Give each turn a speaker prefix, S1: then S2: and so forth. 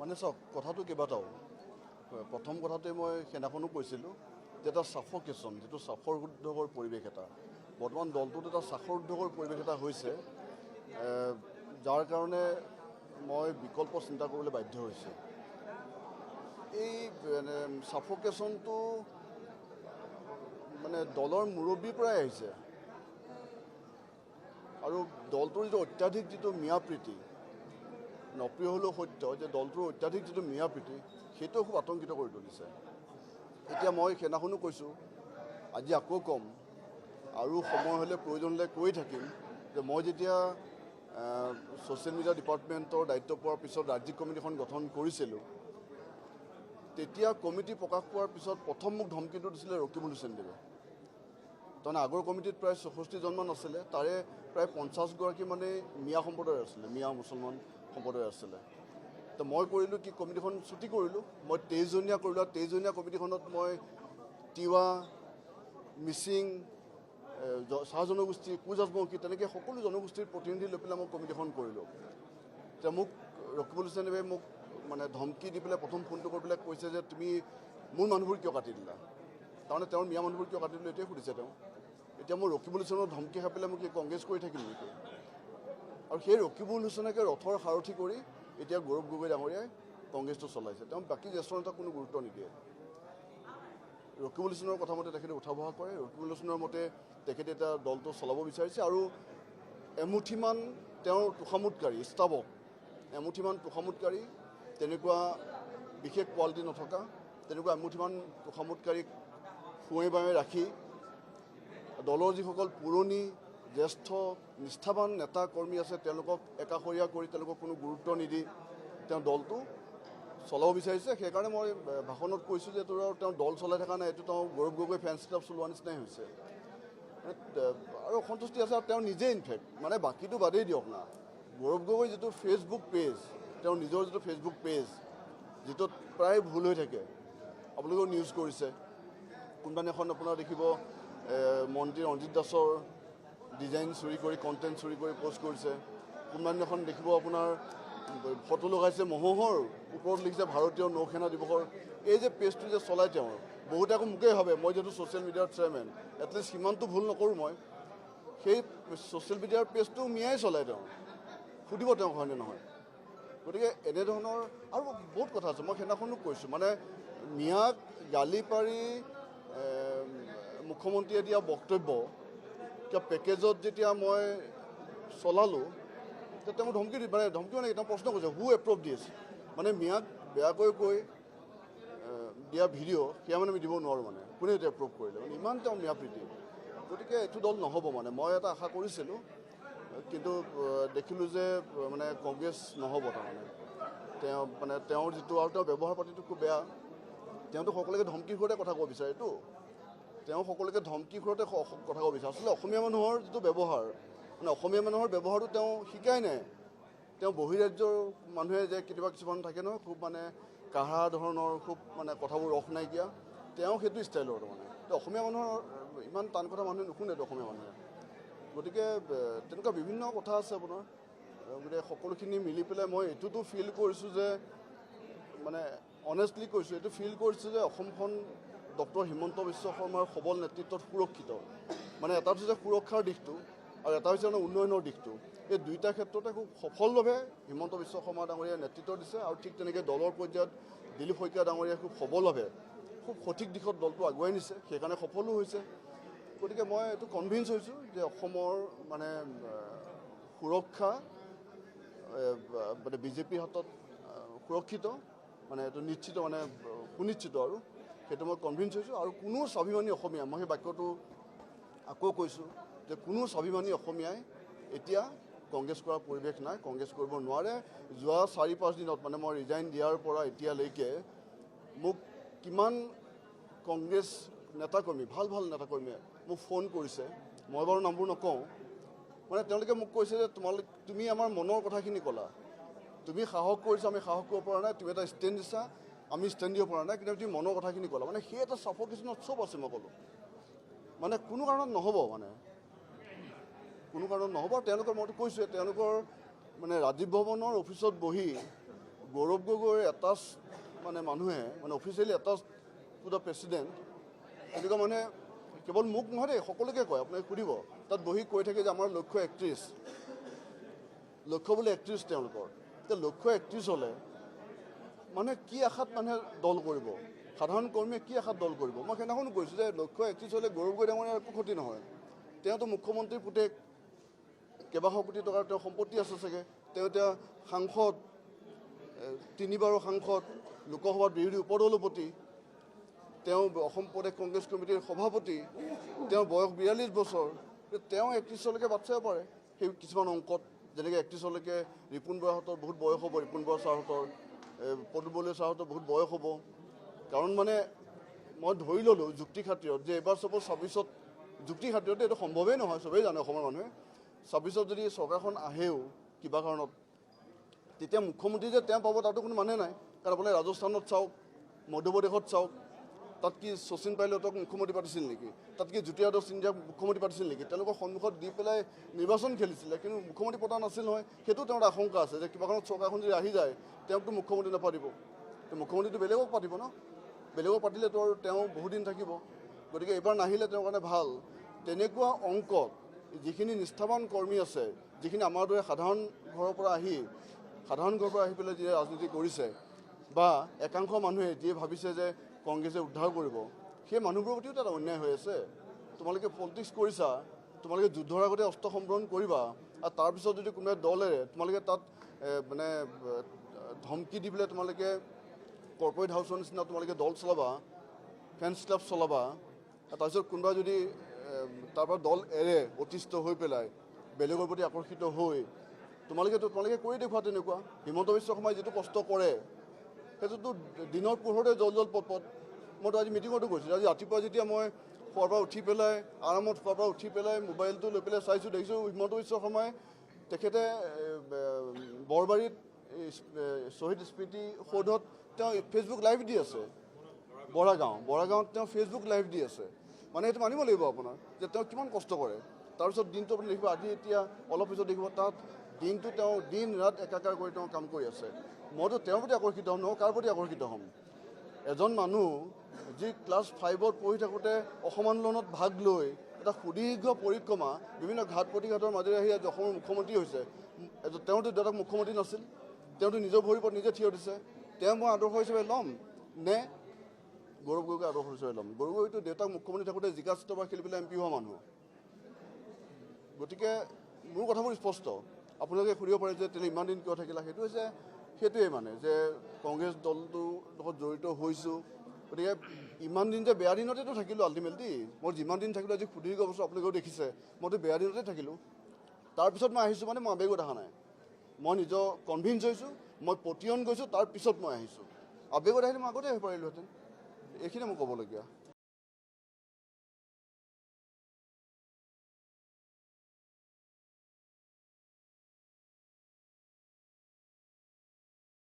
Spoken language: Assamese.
S1: মানে চাওক কথাটো কেইবাটাও প্ৰথম কথাতে মই সেইদিনাখনো কৈছিলোঁ যে এটা ছাফকেশ্যন যিটো ছাফৰ উদ্যোগৰ পৰিৱেশ এটা বৰ্তমান দলটোত এটা ছাফৰ উদ্যোগৰ পৰিৱেশ এটা হৈছে যাৰ কাৰণে মই বিকল্প চিন্তা কৰিবলৈ বাধ্য হৈছোঁ। এই ছাফকেশ্যনটো মানে দলৰ মুৰব্বীৰ পৰাই আহিছে আৰু দলটোৰ যিটো অত্যাধিক যিটো মিয়া প্ৰীতি নপ্ৰিয় হ'লেও সত্য যে দলটোৰ অত্যাধিক যিটো মিয়া প্ৰীতি সেইটো খুব আতংকিত কৰি তুলিছে। এতিয়া মই সেইদিনাখনো কৈছোঁ, আজি আকৌ ক'ম আৰু সময় হ'লে প্ৰয়োজন হ'লে কৈ থাকিম যে মই যেতিয়া ছ'চিয়েল মিডিয়া ডিপাৰ্টমেণ্টৰ দায়িত্ব পোৱাৰ পিছত ৰাজ্যিক কমিটিখন গঠন কৰিছিলোঁ, তেতিয়া কমিটি প্ৰকাশ পোৱাৰ পিছত প্ৰথম মোক ধমকিটো দিছিলে ৰকিবুল হুছেইনদেৱে। তাৰমানে আগৰ কমিটিত প্ৰায় 64জনমান আছিলে, তাৰে প্ৰায় 50গৰাকী মানে মিয়া সম্প্ৰদায়ৰ আছিলে, মিয়া মুছলমান সম্প্ৰদায়ৰ আছিলে। তো মই কৰিলোঁ কি কমিটিখন ছুটি কৰিলোঁ, মই 23জনীয়া কৰিলোঁ। 23জনীয়া কমিটিখনত মই তিৱা, মিচিং, চাহ জনগোষ্ঠী, কোচ ৰাজবংশী তেনেকৈ সকলো জনগোষ্ঠীৰ প্ৰতিনিধি লৈ পেলাই মই কমিটিখন কৰিলোঁ। এতিয়া মোক ৰকিবুল হুছেইনদেৱে মোক মানে ধমকি দি পেলাই প্ৰথম ফোনটো কৰি পেলাই কৈছে যে তুমি মোৰ মানুহবোৰ কিয় কাটি দিলা, তাৰমানে তেওঁৰ মিয়া মানুহবোৰ কিয় কাটি দিলোঁ এইটোৱে সুধিছে তেওঁ। এতিয়া মই ৰকিবুল হুছেইনৰ ধমকি খাই পেলাই মোক কি কংগ্ৰেছ কৰি থাকিম নেকি? আৰু সেই ৰকিবুল হুছেইনকে ৰথৰ সাৰথি কৰি এতিয়া গৌৰৱ গগৈ ডাঙৰীয়াই কংগ্ৰেছটো চলাইছে। তেওঁ বাকী জ্যেষ্ঠ নেতাক কোনো গুৰুত্ব নিদিয়ে। ৰকিবুল হুছেইনৰ কথা মতে তেখেতে উঠা বহা কৰে, ৰকিবুল হুছেইনৰ মতে তেখেতে এতিয়া দলটো চলাব বিচাৰিছে আৰু এমুঠিমান তেওঁৰ তোষামোদকাৰী ষ্টাফক, এমুঠিমান তোষামোদকাৰী তেনেকুৱা বিশেষ কোৱালিটি নথকা তেনেকুৱা এমুঠিমান তোষামোদকাৰীক সুঁৱে বাৱে ৰাখি দলৰ যিসকল পুৰণি জ্যেষ্ঠ নিষ্ঠাৱান নেতা কৰ্মী আছে তেওঁলোকক একাষৰীয়া কৰি তেওঁলোকক কোনো গুৰুত্ব নিদি তেওঁ দলটো চলাব বিচাৰিছে। সেইকাৰণে মই ভাষণত কৈছোঁ যে তেওঁ দল চলাই থকা নাই, এইটো তেওঁ গৌৰৱ গগৈ ফেন্স ক্লাব চলোৱা নিচিনাই হৈছে আৰু অসন্তুষ্টি আছে। আৰু তেওঁ নিজে ইনফেক্ট মানে বাকীটো বাদেই দিয়ক না, গৌৰৱ গগৈ যিটো ফেচবুক পেজ, তেওঁৰ নিজৰ যিটো ফেচবুক পেজ যিটোত প্ৰায় ভুল হৈ থাকে, আপোনালোকেও নিউজ কৰিছে, কোনোবাদিনাখন আপোনাৰ দেখিব মন্ত্ৰী ৰঞ্জিত দাসৰ ডিজাইন চুৰি কৰি কণ্টেণ্ট চুৰি কৰি পষ্ট কৰিছে, কোনোবাদিনাখন দেখিব আপোনাৰ ফটো লগাইছে মহোহৰ ওপৰত লিখিছে ভাৰতীয় নৌ সেনা দিৱসৰ। এই যে পেজটো যে চলাই তেওঁৰ, বহুতে আকৌ মোকেই ভাবে মই যিহেতু ছ'চিয়েল মিডিয়াৰ চেয়াৰমেন এটলিষ্ট সিমানটো ভুল নকৰোঁ মই, সেই ছ'চিয়েল মিডিয়াৰ পেজটো মিয়াই চলায় তেওঁ, সুধিব তেওঁক হয়নে নহয়। গতিকে এনেধৰণৰ আৰু বহুত কথা আছে। মই সেইদিনাখনো কৈছোঁ মানে মিয়াক গালি পাৰি মুখ্যমন্ত্ৰীয়ে দিয়া বক্তব্য এতিয়া পেকেজত যেতিয়া মই চলালোঁ তেতিয়া মই ধমকি মানে তেওঁ প্ৰশ্ন কৰিছে হু এপ্ৰুভ দিছ, মানে মিয়াক বেয়াকৈ কৈ দিয়া ভিডিঅ' সেয়া মানে আমি দিব নোৱাৰোঁ, মানে কোনে এতিয়া এপ্ৰুভ কৰিলে, মানে ইমান তেওঁ মিয়া প্ৰীতি। গতিকে এইটো দল নহ'ব। মানে মই এটা আশা কৰিছিলোঁ কিন্তু দেখিলোঁ যে মানে কংগ্ৰেছ নহ'ব। তাৰমানে তেওঁৰ যিটো আৰু তেওঁৰ ব্যৱহাৰ পাতিটো খুব বেয়া। তেওঁতো সকলোকে ধমকিৰ ঘৰতে কথা ক'ব বিচাৰেতো, তেওঁ সকলোকে ধমকিৰ ঘৰতে কথা ক'ব বিচাৰে। আচলতে অসমীয়া মানুহৰ যিটো ব্যৱহাৰ, মানে অসমীয়া মানুহৰ ব্যৱহাৰটো তেওঁ শিকাই নাই। তেওঁ বহিৰাজ্যৰ মানুহে যে কেতিয়াবা কিছুমান থাকে ন খুব মানে কাঢ়া ধৰণৰ খুব মানে কথাবোৰ ৰস নাইকিয়া, তেওঁ সেইটো ষ্টাইলৰ। তাৰমানে অসমীয়া মানুহৰ ইমান টান কথা মানুহে নুশুনেতো অসমীয়া মানুহে। গতিকে তেনেকুৱা বিভিন্ন কথা আছে আপোনাৰ। গতিকে সকলোখিনি মিলি পেলাই মই এইটোতো ফিল কৰিছোঁ যে মানে অনেষ্টলি কৈছোঁ, এইটো ফিল কৰিছোঁ যে অসমখন ডক্টৰ হিমন্ত বিশ্ব শৰ্মাৰ সবল নেতৃত্বত সুৰক্ষিত। মানে এটা হৈছে সুৰক্ষাৰ দিশটো আৰু এটা হৈছে উন্নয়নৰ দিশটো। এই দুইটা ক্ষেত্ৰতে খুব সফলভাৱে হিমন্ত বিশ্ব শৰ্মা ডাঙৰীয়াই নেতৃত্ব দিছে আৰু ঠিক তেনেকৈ দলৰ পৰ্যায়ত দিলীপ শইকীয়া ডাঙৰীয়াই খুব সবলভাৱে খুব সঠিক দিশত দলটো আগুৱাই নিছে, সেইকাৰণে সফলো হৈছে। গতিকে মই এইটো কনভিন্স হৈছোঁ যে অসমৰ মানে সুৰক্ষা মানে বিজেপিৰ হাতত সুৰক্ষিত, মানে এইটো নিশ্চিত, মানে সুনিশ্চিত আৰু সেইটো মই কনভিন্স হৈছোঁ। আৰু কোনো স্বাভিমানী অসমীয়া, মই সেই বাক্যটো আকৌ কৈছোঁ যে কোনো স্বাভিমানী অসমীয়াই এতিয়া কংগ্ৰেছ কৰাৰ পৰিৱেশ নাই, কংগ্ৰেছ কৰিব নোৱাৰে। যোৱা 4-5 দিনত মানে মই ৰিজাইন দিয়াৰ পৰা এতিয়ালৈকে মোক কিমান কংগ্ৰেছ নেতাকৰ্মী, ভাল ভাল নেতাকৰ্মীয়ে মোক ফোন কৰিছে, মই বাৰু নামবোৰ নকওঁ, মানে তেওঁলোকে মোক কৈছে যে তুমি আমাৰ মনৰ কথাখিনি ক'লা, তুমি সাহস কৰিছা, আমি সাহস কৰিব পৰা নাই, তুমি এটা ষ্টেণ্ড দিছা, আমি ষ্টেণ্ড দিব পৰা নাই, কিন্তু তুমি মনৰ কথাখিনি ক'লা। মানে সেই এটা ছাফকেশ্যনত চব আছে মই ক'লোঁ, মানে কোনো কাৰণত নহ'ব, মানে কোনো কাৰণত নহ'ব। তেওঁলোকৰ মইতো কৈছোঁৱে, তেওঁলোকৰ মানে ৰাজীৱ ভৱনৰ অফিচত বহি গৌৰৱ গগৈৰ এটাচ মানে মানুহে মানে officially attach to the president এনেকুৱা মানে কেৱল মোক নহয় দেই সকলোকে কয় আপুনি সুধিব তাত বহি কৈ থাকে যে আমাৰ লক্ষ্য 31 লক্ষ্য বোলে 31 তেওঁলোকৰ এতিয়া লক্ষ্য 31 হ'লে মানে কি আশাত মানুহে দল কৰিব সাধাৰণ কৰ্মীয়ে কি আশাত দল কৰিব মই সেইদিনাখনো কৈছোঁ যে লক্ষ্য 31 হ'লে গৌৰৱ গগৈ ডাঙৰীয়াৰ একো ক্ষতি নহয় তেওঁতো মুখ্যমন্ত্ৰীৰ পুতেক কেইবাশ কোটি টকাৰ তেওঁ সম্পত্তি আছে চাগে তেওঁ এতিয়া সাংসদ 3বাৰৰ সাংসদ লোকসভাৰ বিৰোধী উপদলপতি তেওঁ অসম প্ৰদেশ কংগ্ৰেছ কমিটিৰ সভাপতি তেওঁৰ বয়স 42 বছৰ তেওঁ 31লৈকে বাট চাব পাৰে সেই কিছুমান অংকত যেনেকৈ 31লৈকে ৰিপুণ বৰাহঁতৰ বহুত বয়স হ'ব ৰিপুণ বৰা ছাৰহঁতৰ পদু বলীয়া ছাৰহঁতৰ বহুত বয়স হ'ব কাৰণ মানে মই ধৰি ল'লোঁ যুক্তি খাতিৰত যে এইবাৰ চাপ'জ 26ত যুক্তি খাতিৰত এইটো সম্ভৱেই নহয় চবেই জানে অসমৰ মানুহে 26ত যদি চৰকাৰখন আহেও কিবা কাৰণত তেতিয়া মুখ্যমন্ত্ৰী যে তেওঁ পাব তাতো কোনো মানে নাই কাৰণ আপুনি ৰাজস্থানত চাওক মধ্যপ্ৰদেশত চাওক তাত কি শচীন পাইলটক মুখ্যমন্ত্ৰী পাতিছিল নেকি তাত কি জ্যোতিৰাদিত্য সিন্ধিয়াক মুখ্যমন্ত্ৰী পাতিছিল নেকি তেওঁলোকৰ সন্মুখত দি পেলাই নিৰ্বাচন খেলিছিলে কিন্তু মুখ্যমন্ত্ৰী পতা নাছিল নহয় সেইটো তেওঁৰ আশংকা আছে যে কিবা কাৰণত চৰকাৰখন যদি আহি যায় তেওঁকতো মুখ্যমন্ত্ৰী নাপাতিব তো মুখ্যমন্ত্ৰীটো বেলেগক পাতিব ন বেলেগক পাতিলেতো আৰু তেওঁ বহুদিন থাকিব গতিকে এইবাৰ নাহিলে তেওঁৰ কাৰণে ভাল তেনেকুৱা অংকত যিখিনি নিষ্ঠাৱান কৰ্মী আছে যিখিনি আমাৰ দৰে সাধাৰণ ঘৰৰ পৰা আহি পেলাই যিয়ে ৰাজনীতি কৰিছে বা একাংশ মানুহে যিয়ে ভাবিছে যে কংগ্ৰেছে উদ্ধাৰ কৰিব সেই মানুহবোৰৰ প্ৰতিও এটা অন্যায় হৈ আছে তোমালোকে পলিটিক্স কৰিছা তোমালোকে যুদ্ধৰ আগতে অস্ত্ৰ সম্বৰণ কৰিবা আৰু তাৰপিছত যদি কোনোবাই দলেৰে তোমালোকে তাত মানে ধমকি দি পেলাই তোমালোকে কৰ্পৰেট হাউচৰ নিচিনা তোমালোকে দল চলাবা ফেন্স ক্লাব চলাবা তাৰপিছত কোনোবা যদি তাৰপৰা দল এৰে অতিষ্ঠ হৈ পেলাই বেলেগৰ প্ৰতি আকৰ্ষিত হৈ তোমালোকে কৰি দেখুওৱা তেনেকুৱা হিমন্ত বিশ্ব শৰ্মাই যিটো কষ্ট কৰে সেইটোতো দিনৰ পোহৰতে জল পট মইতো আজি মিটিঙতো কৈছিলোঁ আজি ৰাতিপুৱা যেতিয়া মই শুৱাৰ পৰা উঠি পেলাই আৰামত শুৱাৰ পৰা উঠি পেলাই মোবাইলটো লৈ পেলাই চাইছোঁ দেখিছোঁ হিমন্ত বিশ্ব শৰ্মাই তেখেতে বৰবাৰীত শ্বহীদ স্মৃতি সৌধত তেওঁ ফেচবুক লাইভ দি আছে বৰাগাঁৱত তেওঁ ফেচবুক লাইভ দি আছে মানে সেইটো মানিব লাগিব আপোনাৰ যে তেওঁ কিমান কষ্ট কৰে তাৰপিছত দিনটো আপুনি দেখিব আজি এতিয়া অলপ পিছত দেখিব তাত দিনটো তেওঁ দিন ৰাত একাকাৰ কৰি তেওঁ কাম কৰি আছে মইতো তেওঁৰ প্ৰতি আকৰ্ষিত হ'ম নহয় কাৰ প্ৰতি আকৰ্ষিত হ'ম এজন মানুহ যি ক্লাছ 5ত পঢ়ি থাকোঁতে অসম আন্দোলনত ভাগ লৈ এটা সুদীৰ্ঘ পৰিক্ৰমা বিভিন্ন ঘাট প্ৰতিঘাটৰ মাজেৰে আহি আজি অসমৰ মুখ্যমন্ত্ৰী হৈছে তেওঁতো দেউতাক মুখ্যমন্ত্ৰী নাছিল তেওঁতো নিজৰ ভৰিৰ ওপৰত নিজে থিয় দিছে তেওঁ মই আদৰ্শ হিচাপে ল'ম নে গৌৰৱ গগৈক আদৰ্শ হিচাপে ল'ম গৌৰৱ গগৈতো দেউতাক মুখ্যমন্ত্ৰী থাকোঁতে জিকা চিটৰপৰা খেলি পেলাই MP হোৱা মানুহ গতিকে মোৰ কথাবোৰ স্পষ্ট আপোনালোকে সুধিব পাৰে যে তেনে ইমান দিন কিয় থাকিলা সেইটো হৈছে সেইটোৱে মানে যে কংগ্ৰেছ দলটোৰ লগত জড়িত হৈছোঁ গতিকে ইমান দিন যে বেয়া দিনতেতো থাকিলোঁ আল্টিমেটলি মই যিমান দিন থাকিলোঁ আজি সুদীৰ্ঘ বছৰ আপোনালোকেও দেখিছে মইতো বেয়া দিনতে থাকিলোঁ তাৰপিছত মই আহিছোঁ মানে মই আৱেগত অহা নাই মই নিজৰ কনভিন্স হৈছোঁ মই পতিয়ন গৈছোঁ তাৰপিছত মই আহিছোঁ আৱেগত আহিলে মই আগতে আহি পাৰিলোহেঁতেন এইখিনিয়ে মোৰ ক'বলগীয়া